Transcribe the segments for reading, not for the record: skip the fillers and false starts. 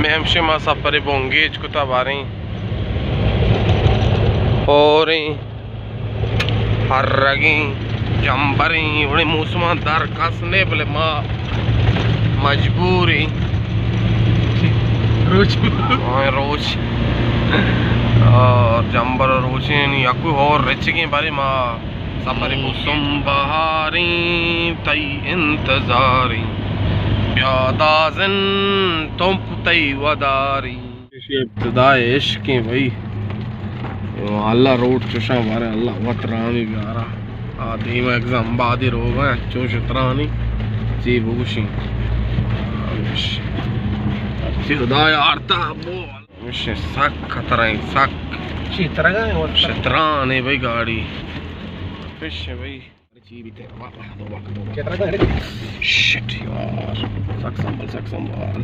memşi masapari bongeç kutabarin orin harragin jambarin uни musman dar kasne bole ma majburi रोज रोज और जंबर रोचे यकु और rich के बारे माँ सफर कुसुम बहारी तई इंतजारी प्यादाज़न तुम तई वदारी इब्तिदाए इश्क भाई अल्लाह रोड चुशा बारे अल्लाह वतरानी गारा आदि में एग्जाम बादी रोग है चोश तरानी जी बुशी खुदाया आरता बोल मिशन सक खतरा है सक चित्रगा है और शतरान है भाई गाड़ी फिश है भाई जी भी तेरा वाह दो चित्रगा है शिट यार सक संभाल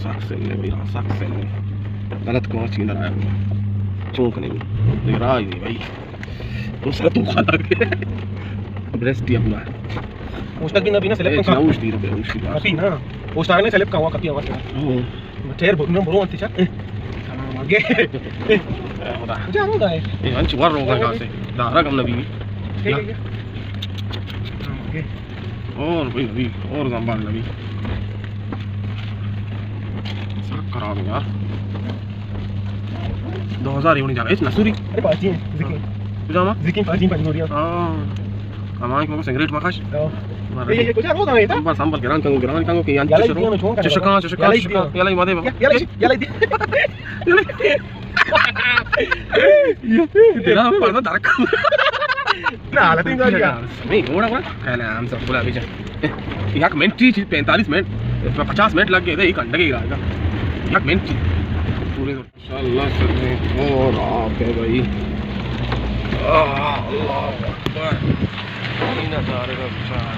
सक से ले भाई सक से ले गलत कौन सी नजर आया चौंक नहीं रहा ही भाई दूसरा तू खा के ब्रेस्ट ही अपना उसका कि नबी ना सेलेक्ट का उस दी रे उस की कपी ना उसका ने सेलेक्ट का हुआ कपी आवाज ठहर बोल बोलो अंत चा आगे होता जा होता है ये अंच वर रोगा का से दारा कम नबी ठीक है ओके और भाई नबी और संभाल नबी सब करा दो यार 2000 होने जा इस नसूरी अरे पाजी जिकी तुझा जिकी पाजी नूरिया हां हमारे को सिगरेट मखाश ये कुछ रोगा है था संभाल गिरान कंगो के यांच चशका याला मादे याला तेरा पर दरक ना हालत नहीं गया नहीं घोड़ा कहले हम सब बोला भी एक मिनट थी 45 मिनट 50 मिनट लग गए थे 1 घंटे के रहेगा 1 मिनट पूरे इंशाल्लाह से और आप है भाई अल्लाह अकबर इन नज़ारे का विचार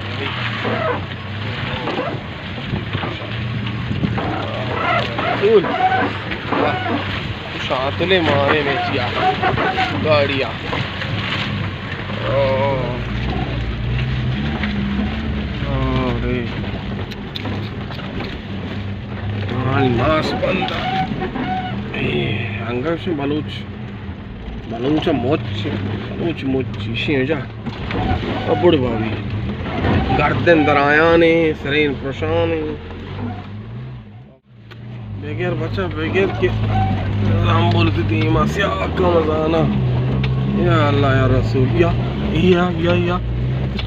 शातले मारे में चिया गाड़िया अरे मास बंदा अंगश बलूच मोच शेजा अबुड़ भाभी गर्दन दराया ने सरीन प्रशान बगैर बच्चा बगैर के हम बोलते थे मासिया का मजाना या अल्लाह या रसूल या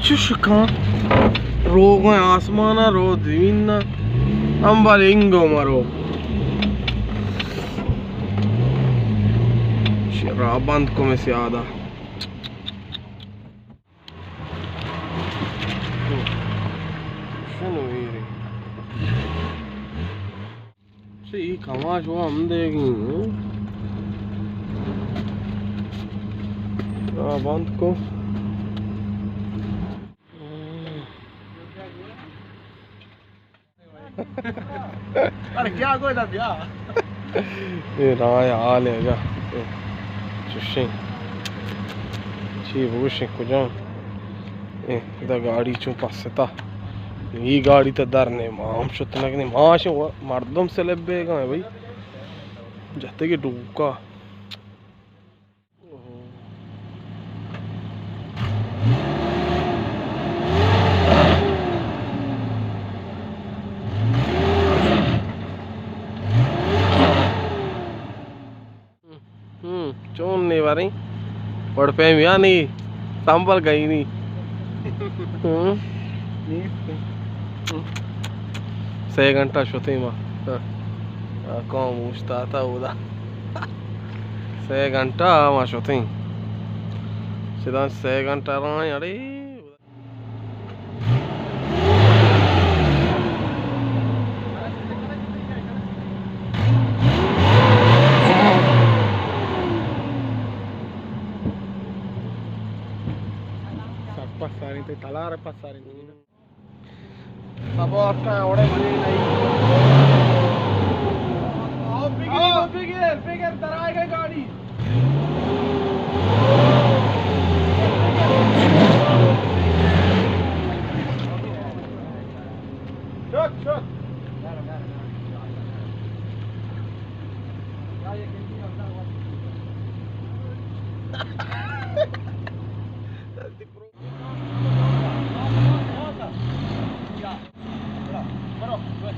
चुशका रोग आसमाना रो दिविना हम बाले इंगो मारो शराबंद को में से आदा सी कमाश वो हम देगी बंद को अरे क्या कोई ना भैया ये राय हाल है जा चुशी ची बुशी कुछ दा गाड़ी चो पासता ये गाड़ी तो दर ने माम शुतनक ने माश मर्दम से लेबेगा भाई जाते के डूका चोन नहीं वारी पड़ पे मिया नहीं संभल गई नहीं से घंटा शुती माँ कौन पूछता था उदा से घंटा माँ शुती सीधा से घंटा रहा यारे passarin te talare passarin सब आपका ओड़े बने नहीं बिगर दराएगा गाड़ी शॉट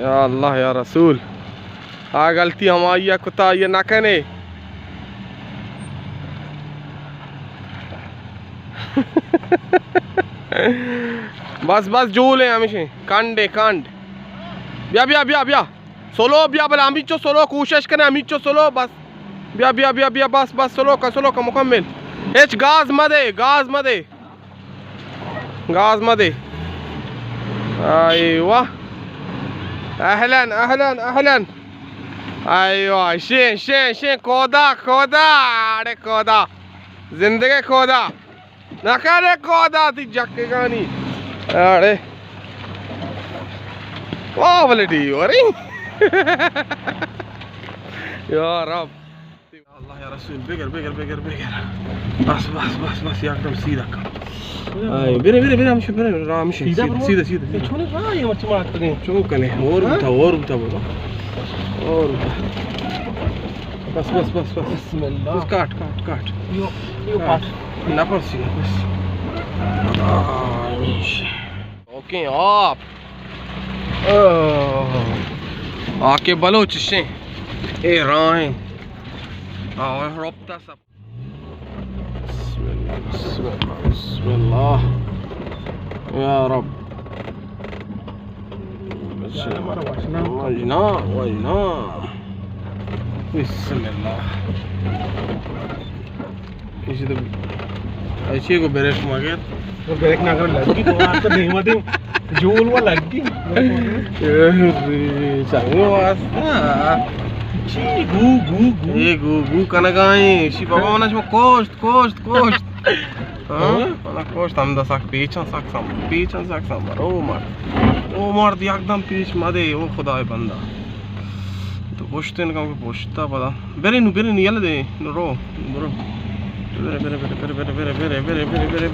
या अल्लाह या रसूल, गलती हमारी है, कुत्ता ये ना कहने। बस बस जूल है हमेशा कांडे कांड बिया बिया बिया बिया सोलो बिया बल अमिचो सोलो कोशिश करें अमिचो सोलो बस बिया बिया बिया बिया बस बस सोलो का मुकम्मल एच गाज मदे अयवा अहलन अहलन अहलन अयवा शे कोदा अरे कोदा जिंदगी कोदा ना करे कोदा ती जक्केगा नहीं अरे वाह बोले अरे या रब अल्लाह या रसूल बिगर बस एकदम सीधा काम बेरे हम सीधा छोने का ये मच मारते नहीं चौकने और उठा बोलो और बस बिस्मिल्लाह बस काट यो काट ना पड़सी बस ओके आप आके बलोच से ए राहें और रोपता सब बिस्मिल्लाह या रब वजना बिस्मिल्लाह इसी तो ऐसे को ब्रेक मांगे तो ब्रेक ना कर लगी तो आपका धीमा जोल वो लगी चांगो वास्ता ची गू कनगाई शी बाबा मना शो कोस्ट हां कोस्ट हम दा साक पीछा साक सम ओ मार दिया एकदम पीछ मादे ओ खुदाए बंदा तो पोछते न काम पोछता पता बेरे नु यले दे रो ब्रो बेरे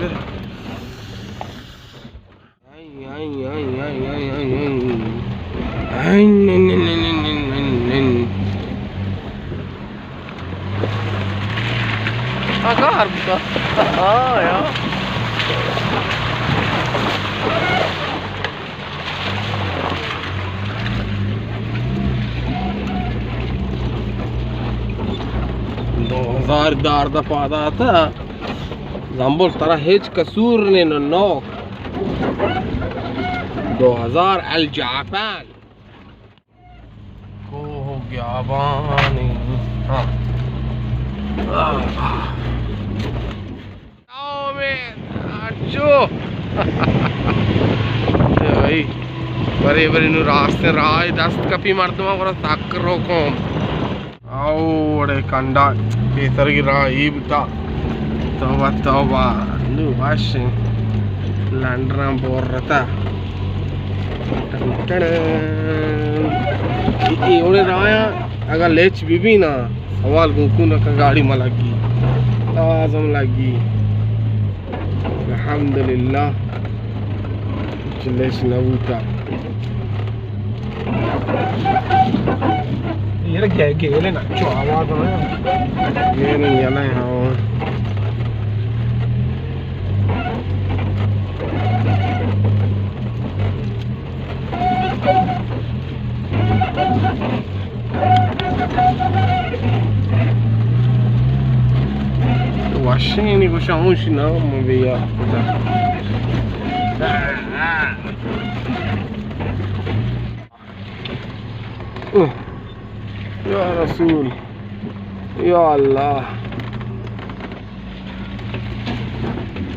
agar buka ya दार दा पादा था जंबल तरह हेज कसूर ने नोक 2000 अल जापान को हो गया बानी हाँ भाई बरे नु रास्ते राय दस्त कपी मर्दमा और ताक रोको आओ कंडा केसर की राही बता तौबा नु वाश लैंडरा बोरता ये राया अगर लेच भी ना सवाल गुकुन का गाड़ी में लगी लाजम लगी अल्हम्दुलिल्लाह लेच नबूता ये गेले ना चो आवाज में ये नहीं है ना हाँ Washini kushamushi na mwambia Ya Rasul Ya Allah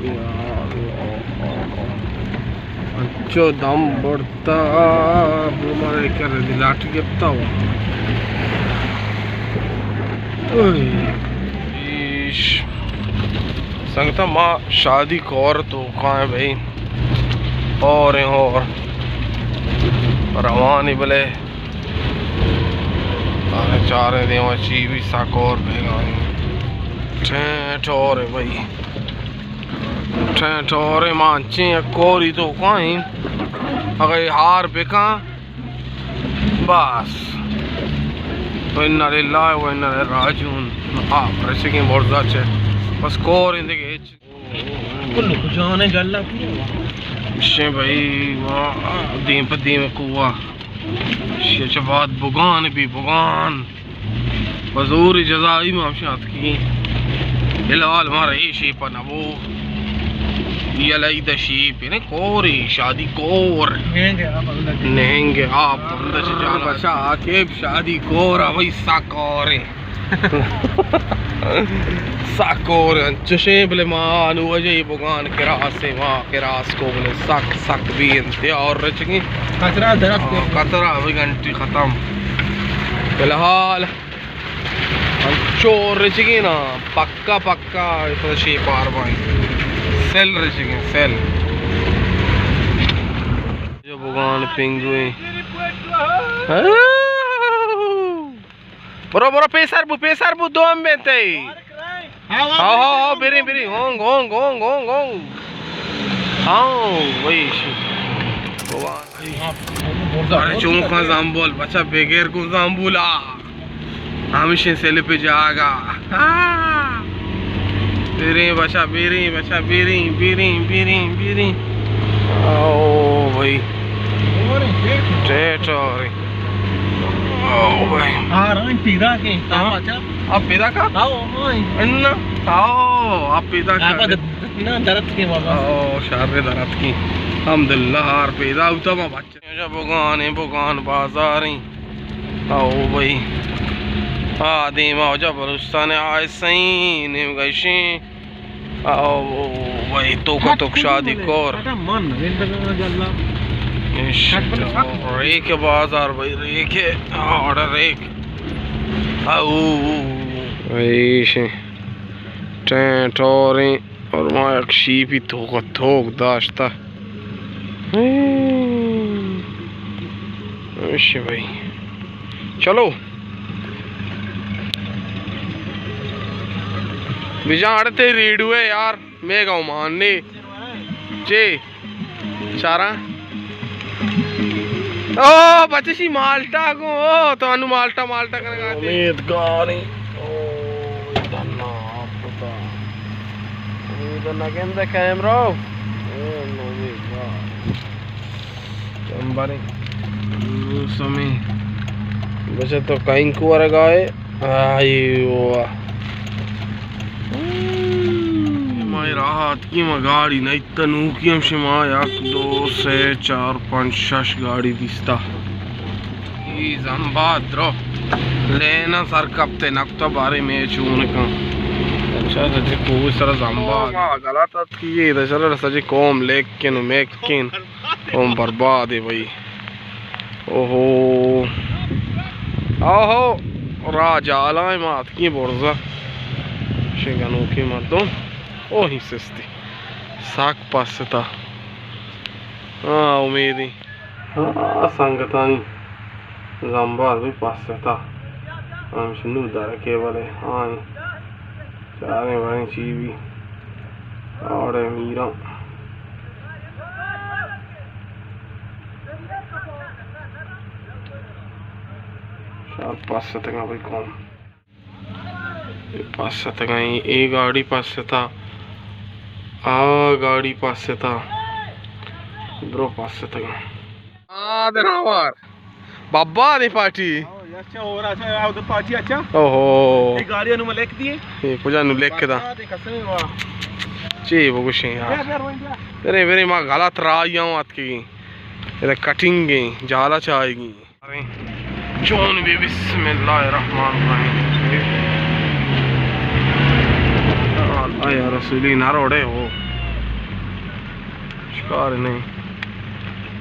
Ya Allah अच्छा दम बढ़ता हमारे क्या लाठी गिरता हुआ संगता माँ शादी कौर तो कहाँ है भाई और रवानी भले चारे देवा ची भी साकोर भेगा ठहरे भाई ठहरे मांचे कोरी तो कहीं अगर हार बेका बस वन्ना लिल्लाह वन्ना राजिऊन रेसिंग बहुत अच्छे बस कोर इंदे कुल्लू जाने गल्ला शे भाई दीम पर दीम कुआ शबाद बुगान भी बुगान बजूरी जजाई मामशात की इलाल मारा ये शीप ना वो ये लाई द शीप ने कोरी शादी कोर नहेंगे आप अंदर से जाना बचा के शादी कोर भाई साकोरे साकोर चशे बले मानु अजय बुगान के रासे माँ के रास को बले सक सक भी इंतया और रचेंगे कचरा दरख्त कतरा भी घंटी खत्म फिलहाल चोर रचेंगे ना पक्का पक्का तो शेप आर भाई सेल रचेंगे सेल जो बुगान पिंगुए बरो बरो पेसर बु दो हम बेते हाँ बिरी बिरी Hong Hong Hong Hong Hong हाँ वही अरे चौंका जाम्बुल बच्चा बेगेर को जाम्बुला हमेशा सेल पे जाएगा बिरी बच्चा बिरी बिरी बिरी बिरी ओ भाई टेटोरी ओ भाई पिदा के आप पिदा का अन्ना आप पिदा का ना दरद के बाबा ओ शार दरद की अल्हम्दुलिल्लाह हार पैदा होता मा बच्चे जब बुगान बाजारी आओ भाई आदिमा जब रुस्तान आए सही ने गशी आओ भाई तो का तो शादी कोर मन गल्ला रेक बाजार भाई रेक ऑर्डर रेक आओ भाई टेंटोरी और माँ एक शीप ही थोक दाश्ता भाई चलो बिजा अड़ते रीड हुए यार मैं गाँव मानने जे चारा ओ बच्ची माल्टा को तो अनु माल्टा करने उम्मीद गानी ओ धन्ना पता उम्मीद ना केंद्र कैमरा उम्मीद गा चंबारी समय बच्चे तो कहीं को गाए आयो माय राहत की मा गाड़ी नहीं तनु की हम शिमा याक 2 से 4 5 6 गाड़ी दिसता ई जंबाद्रो लेना सर कपते नक्ता बारे में चून का अच्छा सजे कोई सर जंबा गलत की ये दशर सजे कौम लेकिन मेकिन कौम बर्बाद है भाई ओहो ओहो राजा आलाय मात की बोर्जा शेगनो की मर्दों ओ ही सस्ती साक पासता हाँ उम्मीदी संगतानी जंबार भी पासता हम शिंदू दार के वाले हाँ चारे वाले चीवी और मीरा शायद पासता का भाई कौन पासता का ये गाड़ी पासता आ गाड़ी पास से था ब्रो पास से था देनावार बाबा ने पार्टी अच्छा हो रहा है उधर पार्टी अच्छा ओहो ये गाड़ी अनु लिख दिए ये पूजा नु लिख के दा जी वो कुछ यार तेरे मेरे मां गलत राइयां आत की ये कटिंग गई जाला चाहेगी अरे जोन भी बिस्मिल्लाहिर्रहमानिर्रहीम आया रसूली ना रोड़े हो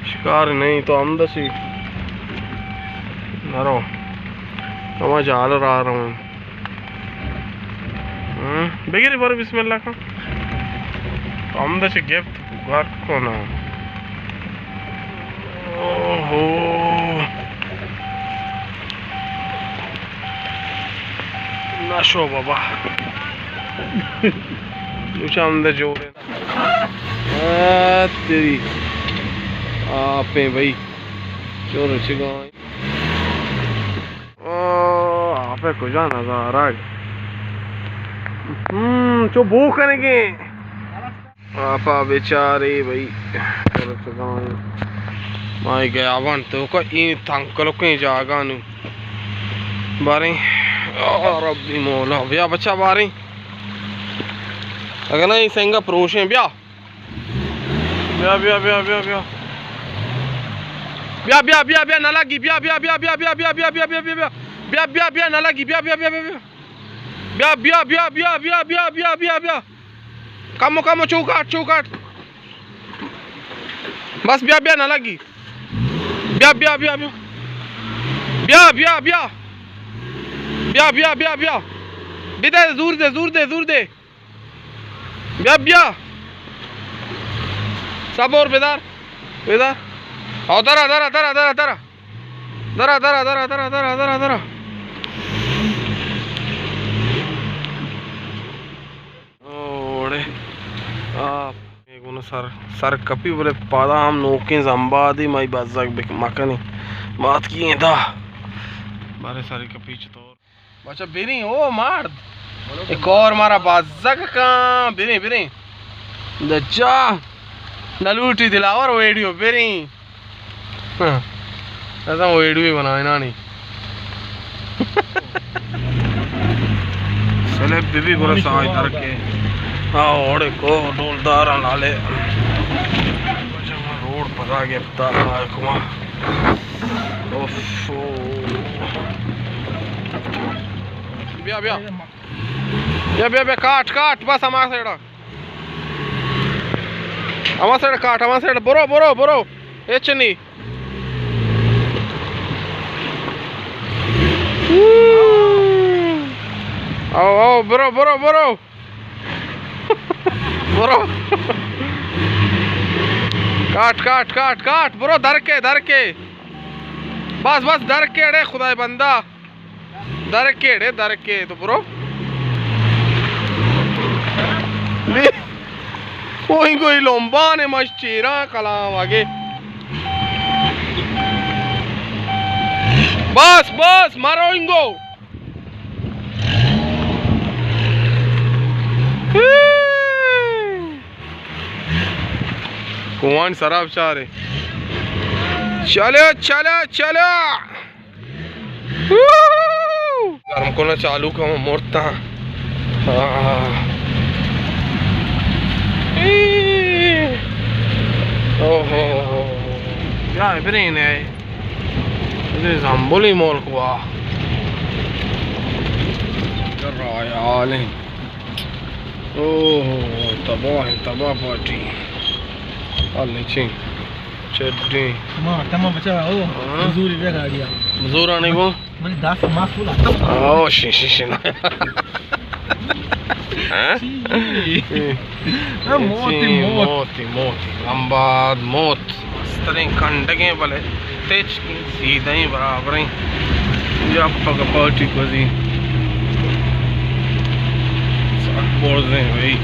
शिकार नहीं तो हम दसी नरो मैं जाल रहा हूँ बेगिरी बार बिस्मिल्लाह का हम दसी गिफ्ट घर को ना ओहो ना शो बाबा अंदर जोर तेरी आपे भाई चोर आपे कुछ नजारा चो भूख करेंगे आपा बेचारे भाई माई गया वन तो को इन थंकलो कहीं जागा नु बारे रब्बी मौला ब्या बच्चा बारे अगर ना ये सेंगा प्रोश है ब्या ब्या ब्या ब्या ब्या ब्या ब्या ब्या ब्या ब्या ना लगी ब्या ब्या ब्या ब्या ब्या ब्या ब्या ब्या ब्या ब्या ब्या ब्या ब्या ना लगी ब्या ब्या ब्या ब्या ब्या ब्या ब्या ब्या ब्या ब्या ब्या ब्या ब्या कमो कमो चौकाट चौकाट बस ब्या ब्या ना लगी ब्या ब्या ब्या ब्या ब्या ब्या ब्या ब्या ब्या ब्या ब्या बेटा दूर दे दूर दे दूर दे ब्या ब्या सब और बेदार बेदार आओ दरा दरा दरा दरा दरा दरा दरा दरा दरा दरा दरा दरा ओड़े आप एगुना सर सर कपी बोले पादा हम नोके जंबादी माई बाज़ाक बिक मकनी बात किए था बारे सारी कपी चतोर बच्चा बिनी ओ मार एक और मारा बाज़ाक का बिनी बिनी दच्चा नलूटी दिलावर वीडियो बिनी ऐसा वीडियो भी बनाए ना नहीं चले बीबी बोले साथ इधर के हाँ ओड़े को डोलदार नाले रोड पर आ गया पता कुमा ओफो ब्या ब्या ब्या ब्या ब्या काट काट बस हमारे साइड काट हमारे साइड बोरो बोरो बोरो ये चन्नी आओ आओ बोरो बोरो बोरो बोरो काट काट काट काट बोरो धर के बस बस धर के अड़े खुदाई बंदा धर के तो बोरो कोई लोम्बा ने मस्चीरा कलाम आगे बस बस मारो इनको कुआन शराब चारे चलो चलो चलो गर्म को ना चालू का मोड़ता ओहो क्या है फिर इन्हें इधर ज़म्बुली मोल कुआ कर रहा है यार ओहो तबाह पार्टी नीचे चड्डी तमाम बचा ओ मजदूरी पे खा गया मजदूर आने को मैंने 10 मास फुल ओ शी ना मोती लंबाद मौत तरह खंडगे भले तेज की सीधा ही बराबर ही जब पक पार्टी को जी बोल रहे भाई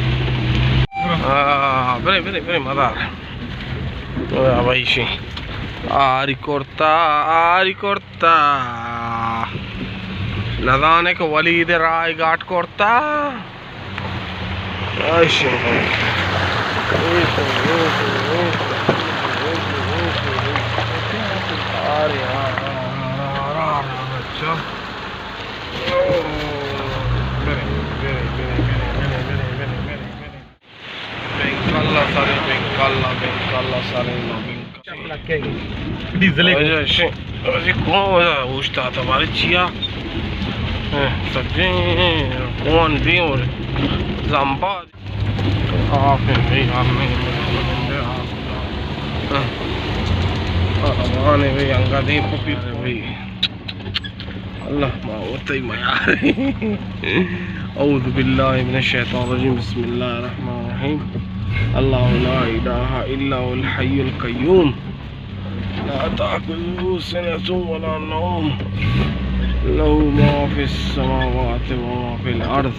बरे बरे बरे मदार भाई शी आरी कोर्ता नदाने को वलीद राय घाट कोर्ता डीजल पूछता तुम्हारी चिया सब्जी कौन भी और जम्बा आप भाई हमें भाई अंगा दे पपी भाई अल्लाह मावतई मयार औज़ु बिल्लाहि मिनश शैतानिर रजीम बिस्मिल्लाहिर रहमानिर रहीम अल्लाहु ला इलाहा इल्ला हुवल हय्युल क़य्यूम ला ताखुज़ुहु सिनतुन वला नौम लहू मा फिस समावाति व मा फिल अर्ज़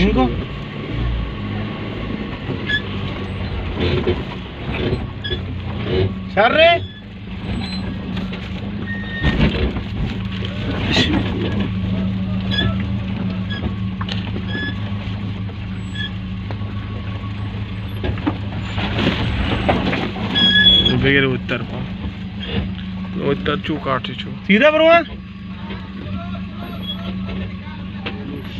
इनको सर रे वगैरह उत्तर चू काटे चू सीधा बरुआ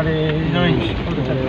अरे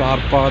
4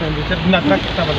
कंडीशन ना ट्रक था बस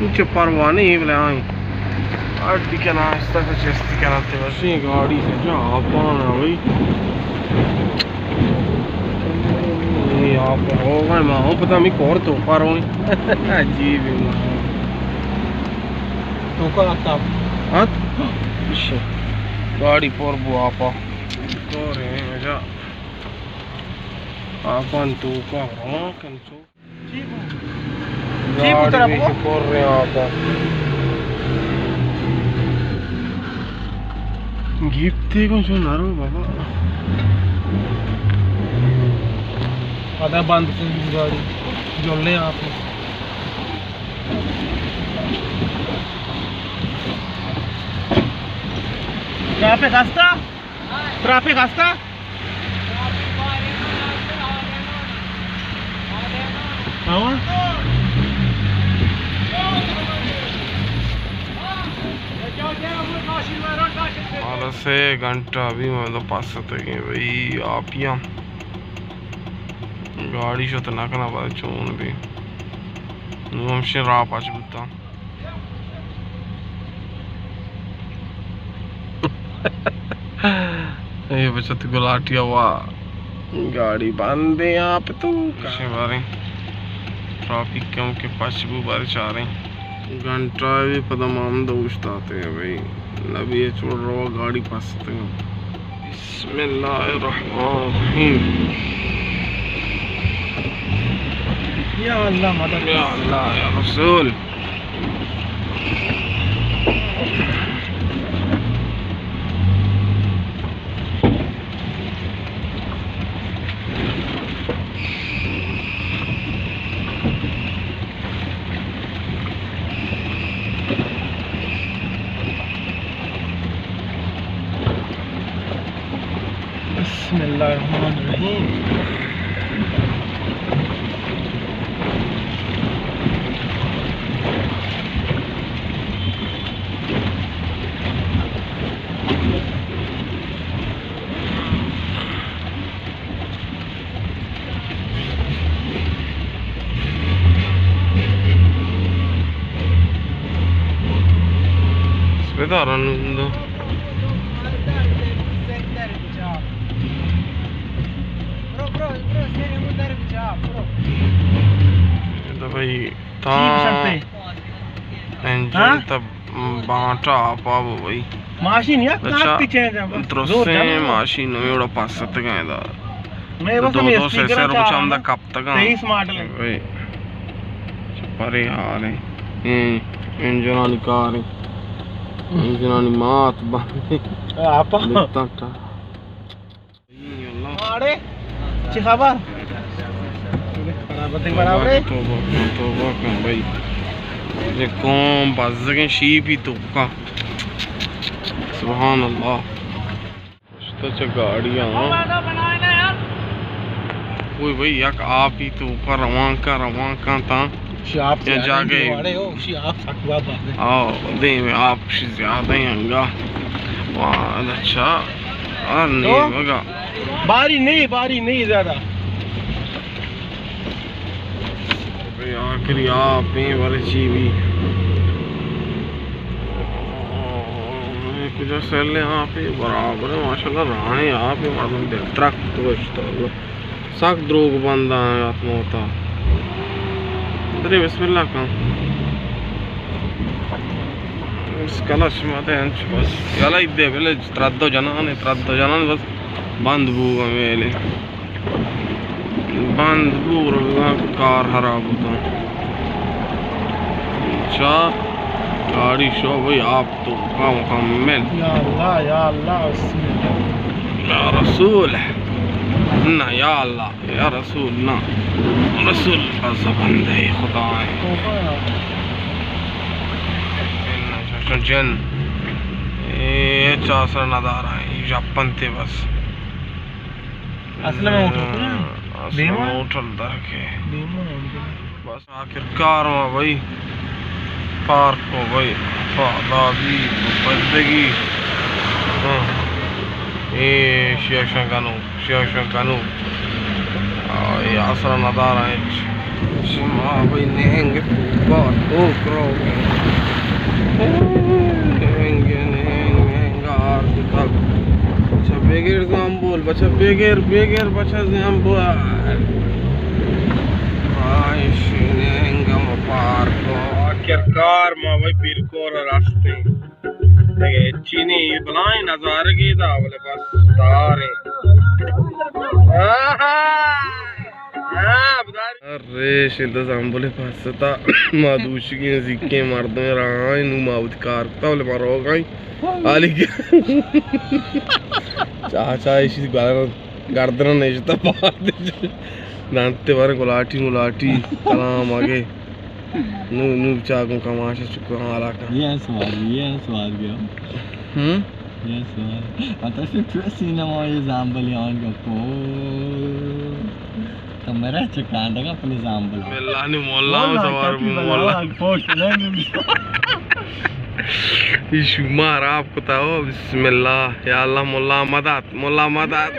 कुछ परवाह नहीं बले आई आड़ी के नाश्ता का चेस्टी कराते वैसे गाड़ी से जो आपाना भाई यहाँ पर होगा मैं हूँ पता मैं कौर तो पा रहा हूँ अजीब है तो का आता हाँ गाड़ी पर वो आपा कौर है मजा आपन तो का हाँ कंचो जी पुत्र गाड़ी में कौर रहे आपा गिफ्टे को जो नारो बाबा आधा बंद कर गाड़ी जोड़ने आप ट्रैफिक रास्ता हाँ से घंटा अभी मतलब पास सकते भाई आप यहाँ गाड़ी शो तो ना करना पड़ा चोन भी हमसे राह पाच बुता ये बच्चा तो गुलाटिया हुआ गाड़ी बांधे यहाँ पे तो कैसे बारे ट्रैफिक क्यों के पास बारिश आ रही घंटा भी पता माम दोस्त आते हैं भाई नबी ये छोड़ रहा गाड़ी पास सकते हैं बिस्मिल्लाहिर्रहमानिर्रहीम या अल्लाह मदद या अल्लाह या रसूल बिस्मिल्लाहिर्रहमानिर्रहीम Vedranno तो भाई था इंजन तब बांटा आपा वो भाई माशीन या अच्छा पीछे त्रोसे माशीन में उड़ा पास सकते हैं इधर मैं बस दो से सर कुछ हम दा कब तक सही स्मार्ट है भाई परे हाल है इंजन वाली कार इंजन वाली मात बंद आपा टाटा अरे चिखाबा बराबर है तो भाई ये कौन बाज़ शीप ही तो का सुभान अल्लाह तो गाड़ियाँ कोई भाई यक आप ही तो का रवां का था या जाके आओ दे में आप ज़्यादा ही हंगा वाह अच्छा और नहीं होगा बारी नहीं ज़्यादा आखिरी आप ही वर्ची भी Güzel abi beraber maşallah rani abi madem de trak işte sak drog banda atmota. Dre bismillah kan. Skala şmada yanç bas. Yala idde böyle traddo janan bas band bu amele. Band bu kar harab hota. Cha गाड़ी show भाई आप तो का मुकम्मल या अल्लाह बिस्मिल्लाह या रसूल ना या अल्लाह या रसूल ना रसूल का बंदे खुदा है जन ये चासर नज़ारा है जापान थे बस असल में उठल दरके बस आखिरकार में भाई पार्क हो भाई दादी बंदगी ये शेषन कानू ये आसरा नज़ारा है शिमा भाई नेंगे बहुत हो करो नेंगे आर तक अच्छा बेगेर जाम्बुल बच्चा बेगेर बच्चा जाम्बुल आइश नेंगा पार्क आखिरकार माँ भाई पीरकोर रास्ते चीनी बनाए नजारे की था बोले बस तारे अरे शिद्दत जाम्बुले पास था मादूश की नज़ीके मर्द में रहा नू माउदकार था बोले मारो गई आली के चाचा इसी गर्दन नहीं था बात दांते बारे गुलाटी कलाम आगे नू चाकू कमाशा चुका आला का ये सवाल गया ये सवाल आता से ट्रेसिंग ना ये जाम्बल यान का पो तो मेरा चकांडा का अपने जाम्बल बिल्ला ने मोल्ला सवार मोल्ला पोस्ट नहीं इशु मारा आपको ताओ बिस्मिल्लाह या अल्लाह मोल्ला मदद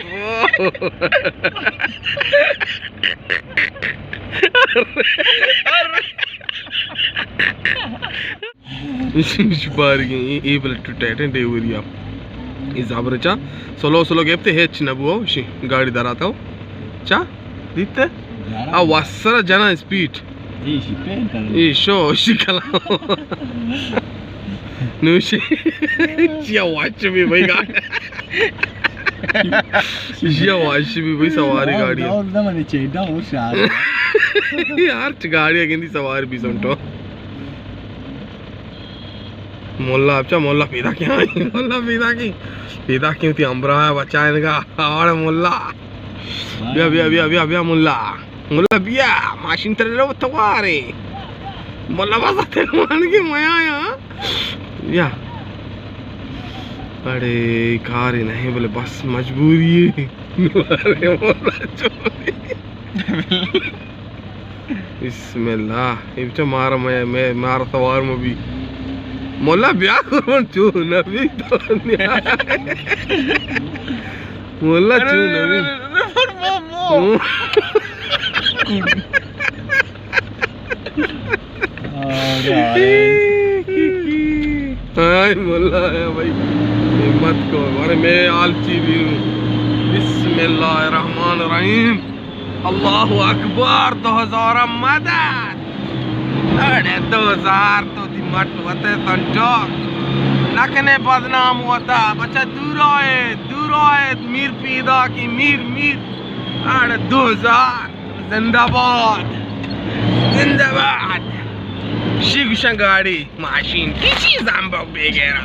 Bargain able to tighten the area. Is Abracha solo gepte H Nabu, she guarded the Ratao. Cha, did the a wasser jana speed. Show she can. No, she watch me by God. She watch me by Sawari Guardian. Arch Guardian again the Sawari Bisonto. Molla अच्छा मोल्ला पैदा क्या मोल्ला पैदा क्यों थी अम्बरा है बच्चा इनका और मोल्ला बिया मोल्ला बिया माशिन तेरे लो तवारे मोल्ला बस तेरे मान के माया या अरे कार ही नहीं बोले बस मजबूरी है अरे मोल्ला चोरी बिस्मिल्लाह ये बच्चा मारा तवार में भी मोला ब्याह करो चू नबी तो मोला चू नबी हाय मोला है भाई हिम्मत को अरे मैं आलची भी हूँ बिस्मिल्लाहिर्रहमानिर्रहीम अल्लाहु अकबर 2000 मदद अरे 2000 तो मत होते संजोग नखने बदनाम होता बच्चा दूर आए मीर पीदा की मीर अरे 2000 जिंदाबाद शिक्षण गाड़ी माशीन किसी जाम्बो बेगेरा